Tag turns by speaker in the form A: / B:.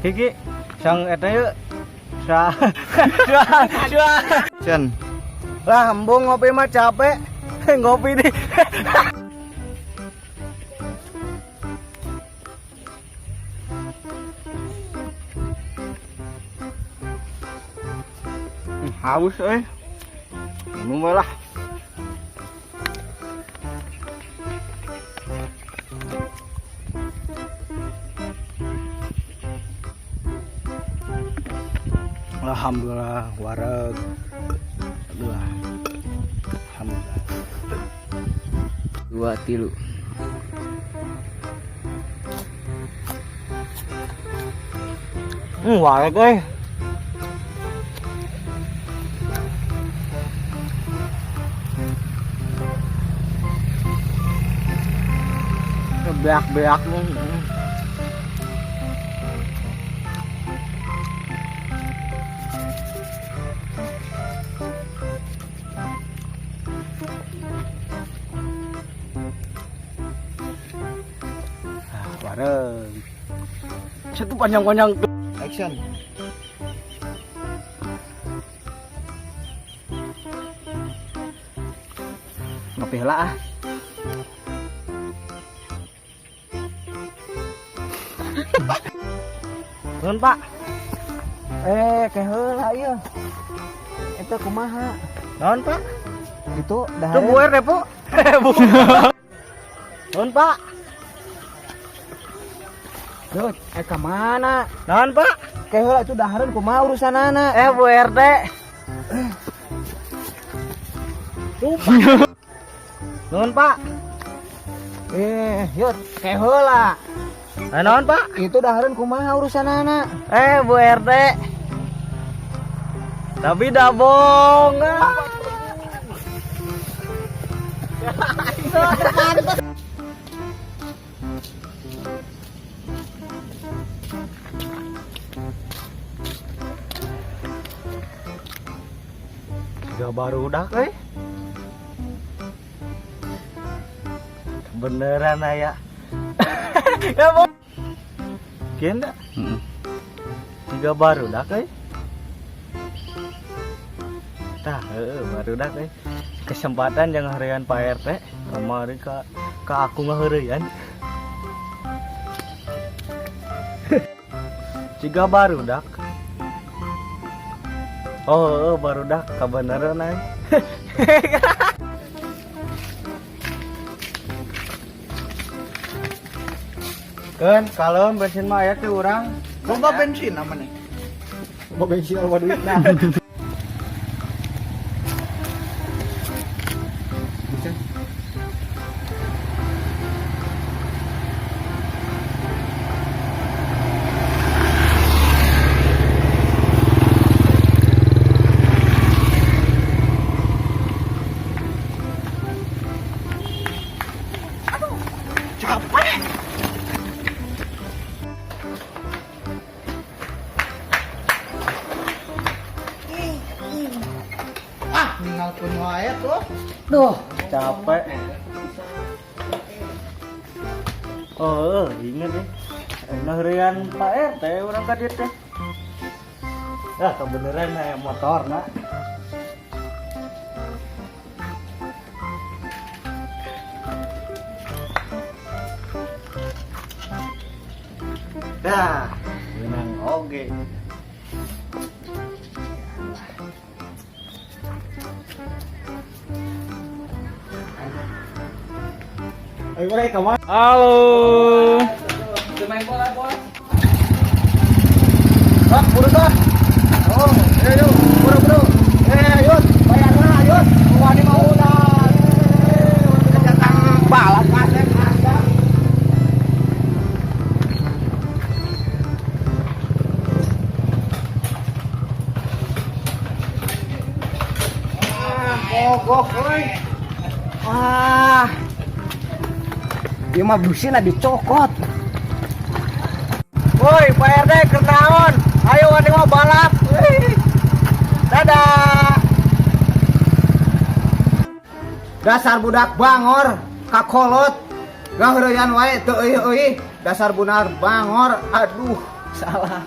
A: Hiki sang eta yeuh. Dua. Cen. Lah embung ngopi mah capek. Ngopi deh. Haus minum lah. Alhamdulillah wareg. Alhamdulillah. 2 3. Wareg euy. Beak-beak bareng. Satu panjang-panjang action. Ngopi heula ah. Nuhun Pak. Keh heula ieu. Eta kumaha? Naon Pak? Itu dahar. Teu buer deh, Bu. Nuhun Pak. Duh, ka mana? Naon Pak? Keh heula itu dahareun kumaha urusanana? Bu RT. Lupa. Nuhun Pak. Yut, keh heula. Naon Pak? Itu dahareun kumaha urusanana? Bu RT. Tapi dabong. Gak barudak beneran aya. Ya mau kian dah. 3 barudak tah barudak kesempatan yang harian Pak RT kemarin ka aku ngaheureun 3 barudak. Barudak kabeneran kan kalau bensin mah aya teh urang loba bensin namanya. Loba bensin loba duitna. Ngalpun wae tuh. Duh, capek. Inget deh. Ngaheureun Pak RT urang ka dieu teh. Kebeneran aya motorna. Menang oge. Ayo mereka kemana? Halo. Main bola bos. Buru dah. Ayo, buru. Ayo, bayarna, ayo. Wani mau udah. Datang balap kasep ada. Mogok euy. Ieu mah busina dicokot. Woi, Pak RT keur naon? Ayo wani mah balap. Dadah. Dasar budak bangor, kakolot. Ngaheureun wae teu euy. Dasar budak bangor. Aduh. Salah.